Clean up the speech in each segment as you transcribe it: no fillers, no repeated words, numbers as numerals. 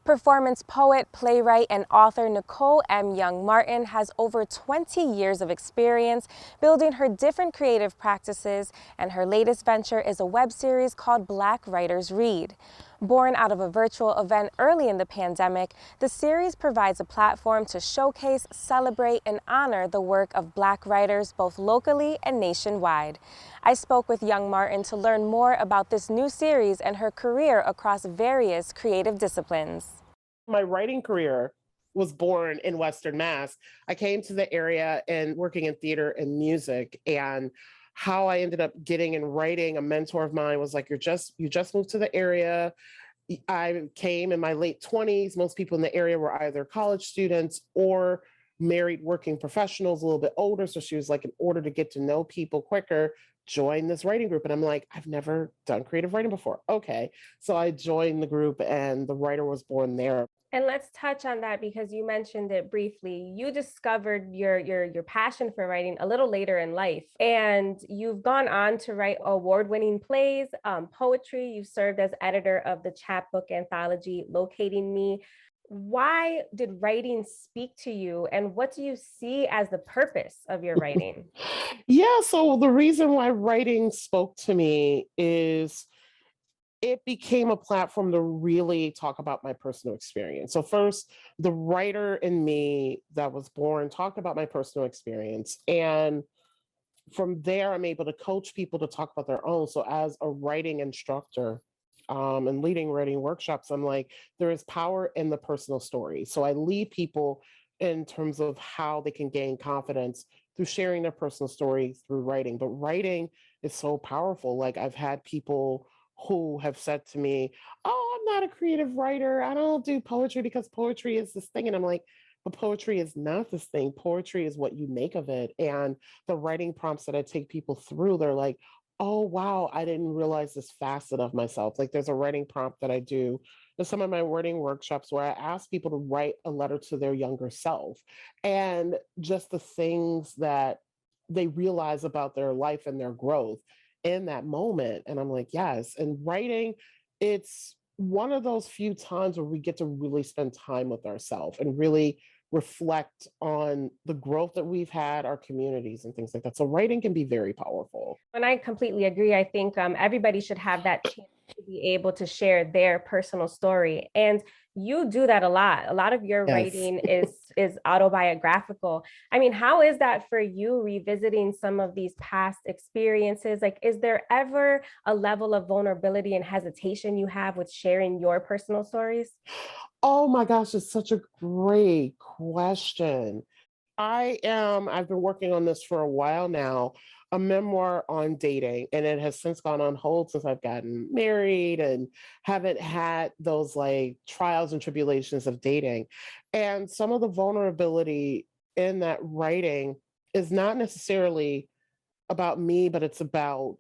Performance poet, playwright, and author Nicole M. Young-Martin has over 20 years of experience building her different creative practices, and her latest venture is a web series called Black Writers Read. Born out of a virtual event early in the pandemic, the series provides a platform to showcase, celebrate, and honor the work of Black writers both locally and nationwide. I spoke with Young-Martin to learn more about this new series and her career across various creative disciplines. My writing career was born in Western Mass. I came to the area and working in theater and music, and how I ended up getting and writing, a mentor of mine was like, you just moved to the area. I came in my late 20s. Most people in the area were either college students or married working professionals, a little bit older. So she was like, in order to get to know people quicker, join this writing group. And I'm like, I've never done creative writing before. Okay. So I joined the group and the writer was born there. And let's touch on that because you mentioned it briefly. You discovered your passion for writing a little later in life, and you've gone on to write award-winning plays, poetry. You've served as editor of the chapbook anthology Locating Me. Why did writing speak to you, and what do you see as the purpose of your writing? Yeah. So the reason why writing spoke to me is it became a platform to really talk about my personal experience. So first, the writer in me that was born talked about my personal experience. And from there, I'm able to coach people to talk about their own. So as a writing instructor, and leading writing workshops, I'm like, there is power in the personal story. So I lead people in terms of how they can gain confidence through sharing their personal story through writing. But writing is so powerful. Like I've had people who have said to me, "Oh, I'm not a creative writer. I don't do poetry because poetry is this thing." And I'm like, but poetry is not this thing. Poetry is what you make of it. And the writing prompts that I take people through, they're like, oh, wow, I didn't realize this facet of myself. Like there's a writing prompt that I do in some of my writing workshops where I ask people to write a letter to their younger self and just the things that they realize about their life and their growth in that moment. And I'm like, yes. And writing, it's one of those few times where we get to really spend time with ourselves and really reflect on the growth that we've had, our communities, and things like that. So writing can be very powerful. And I completely agree. I think everybody should have that chance to be able to share their personal story, and you do that a lot. A lot of your Yes. writing is autobiographical. I mean, how is that for you, revisiting some of these past experiences? Like, is there ever a level of vulnerability and hesitation you have with sharing your personal stories? Oh my gosh, it's such a great question. I've been working on this for a while now, a memoir on dating, and it has since gone on hold since I've gotten married and haven't had those like trials and tribulations of dating. And some of the vulnerability in that writing is not necessarily about me, but it's about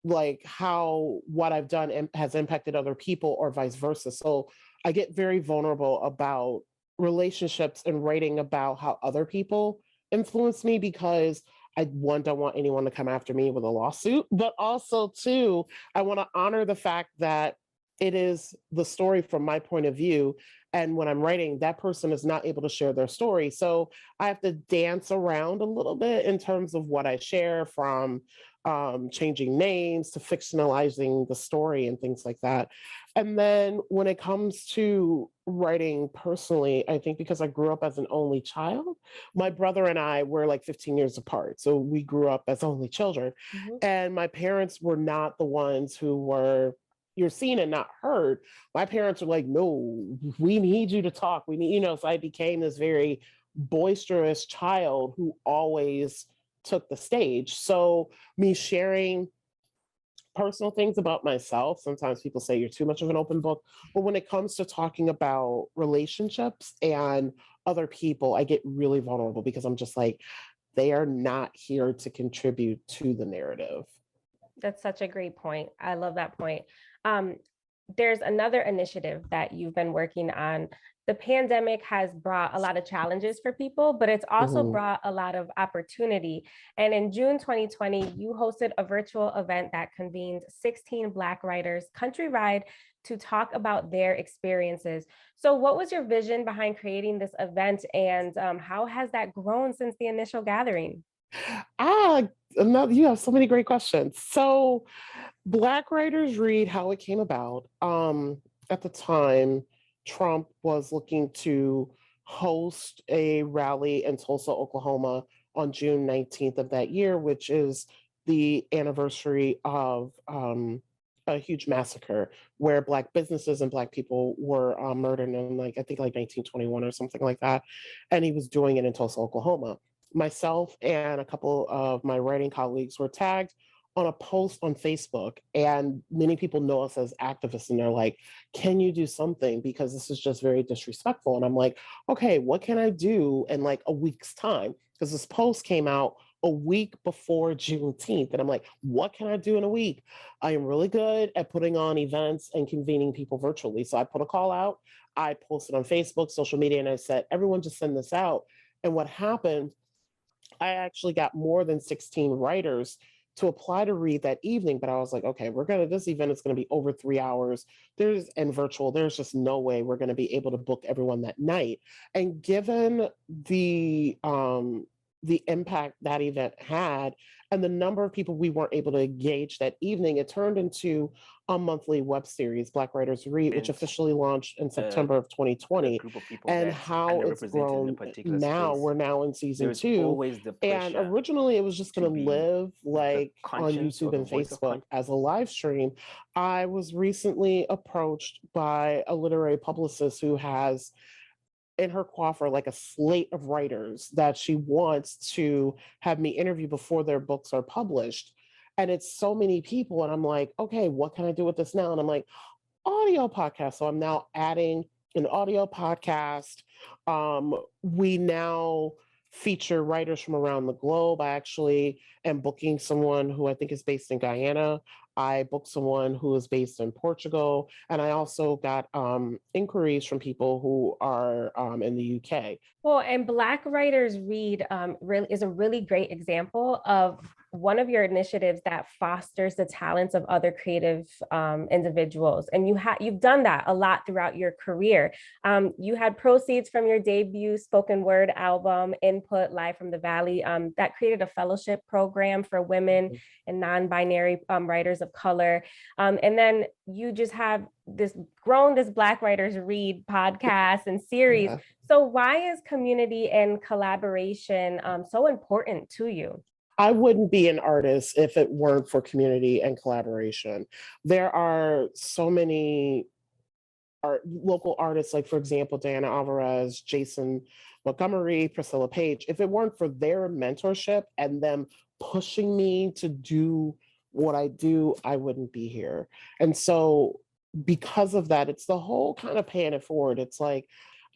like how what I've done has impacted other people or vice versa. So I get very vulnerable about relationships and writing about how other people influence me because I one don't want anyone to come after me with a lawsuit, but also two, I want to honor the fact that it is the story from my point of view. And when I'm writing, that person is not able to share their story. So I have to dance around a little bit in terms of what I share from changing names to fictionalizing the story and things like that. And then when it comes to writing personally, I think because I grew up as an only child, my brother and I were like 15 years apart. So we grew up as only children. Mhm. And my parents were not the ones who were you're seen and not heard. My parents were like, no, we need you to talk. We need, so I became this very boisterous child who always took the stage. So me sharing personal things about myself, sometimes people say you're too much of an open book. But when it comes to talking about relationships and other people, I get really vulnerable because I'm just like, they are not here to contribute to the narrative. That's such a great point. I love that point. Um, there's another initiative that you've been working on. The pandemic has brought a lot of challenges for people, but it's also Mhm. brought a lot of opportunity. And in June 2020, you hosted a virtual event that convened 16 Black writers countrywide to talk about their experiences. So, what was your vision behind creating this event, and how has that grown since the initial gathering? Ah, no, you have so many great questions. So, Black Writers Read, how it came about. At the time, Trump was looking to host a rally in Tulsa, Oklahoma on June 19th of that year, which is the anniversary of a huge massacre where Black businesses and Black people were murdered in, like, I think like 1921 or something like that. And he was doing it in Tulsa, Oklahoma. Myself and a couple of my writing colleagues were tagged on a post on Facebook, and many people know us as activists, and they're like, "Can you do something? Because this is just very disrespectful." And I'm like, "Okay, what can I do in like a week's time?" Because this post came out a week before Juneteenth, and I'm like, "What can I do in a week?" I am really good at putting on events and convening people virtually, so I put a call out. I posted on Facebook, social media, and I said, "Everyone, just send this out." And what happened, I actually got more than 16 writers to apply to read that evening, but I was like, okay, this event is gonna be over 3 hours. And virtual, there's just no way we're gonna be able to book everyone that night. And given the impact that event had and the number of people we weren't able to engage that evening, it turned into a monthly web series, Black Writers Read, which And officially launched in uh, September of a 2020. group of people And that's how it's underrepresented in a grown particular now, space, we're now in season there's two. always the And pressure originally, it was just to going to be live the like on conscience or YouTube the and voice of Facebook as a live stream. I was recently approached by a literary publicist who has in her coffer like a slate of writers that she wants to have me interview before their books are published. And it's so many people. And I'm like, okay, what can I do with this now? And I'm like, audio podcast. So I'm now adding an audio podcast. We now feature writers from around the globe. I actually am booking someone who I think is based in Guyana. I booked someone who is based in Portugal. And I also got inquiries from people who are in the UK. Well, and Black Writers Read really is a really great example of one of your initiatives that fosters the talents of other creative individuals, and you've done that a lot throughout your career. You had proceeds from your debut spoken word album, Input Live from the Valley, that created a fellowship program for women and non-binary writers of color, and then you just have this Black Writers Read podcast and series. Yeah. So why is community and collaboration so important to you? I wouldn't be an artist if it weren't for community and collaboration. There are so many local artists, like, for example, Diana Alvarez, Jason Montgomery, Priscilla Page. If it weren't for their mentorship and them pushing me to do what I do, I wouldn't be here. And so, because of that, it's the whole kind of paying it forward. It's like,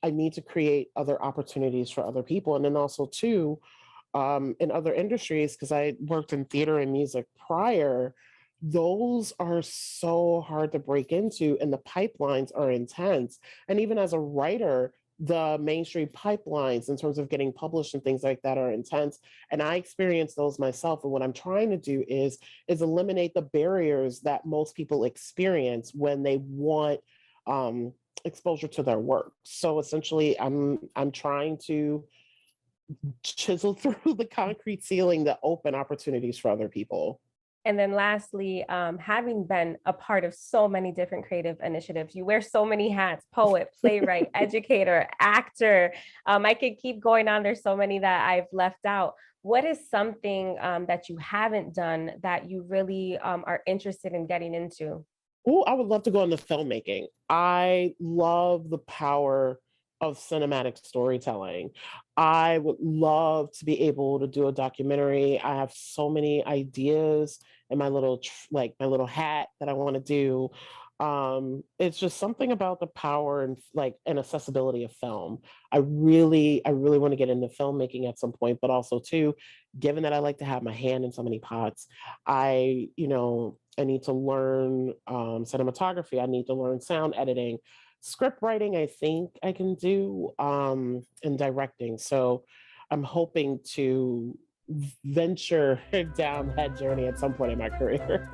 I need to create other opportunities for other people. And then also, too, in other industries, because I worked in theater and music prior, those are so hard to break into, and the pipelines are intense. And even as a writer, the mainstream pipelines in terms of getting published and things like that are intense. And I experience those myself. And what I'm trying to do is eliminate the barriers that most people experience when they want exposure to their work. So essentially, I'm trying to chisel through the concrete ceiling to open opportunities for other people. And then lastly, having been a part of so many different creative initiatives, you wear so many hats: poet, playwright, educator, actor. I could keep going on. There's so many that I've left out. What is something that you haven't done that you really are interested in getting into? Oh, I would love to go into filmmaking. I love the power of cinematic storytelling. I would love to be able to do a documentary. I have so many ideas in my little like my little hat that I want to do. It's just something about the power and like and accessibility of film. I really want to get into filmmaking at some point, but also too, given that I like to have my hand in so many pots, I need to learn cinematography. I need to learn sound editing, script writing. I think I can do, and directing. So I'm hoping to venture down that journey at some point in my career.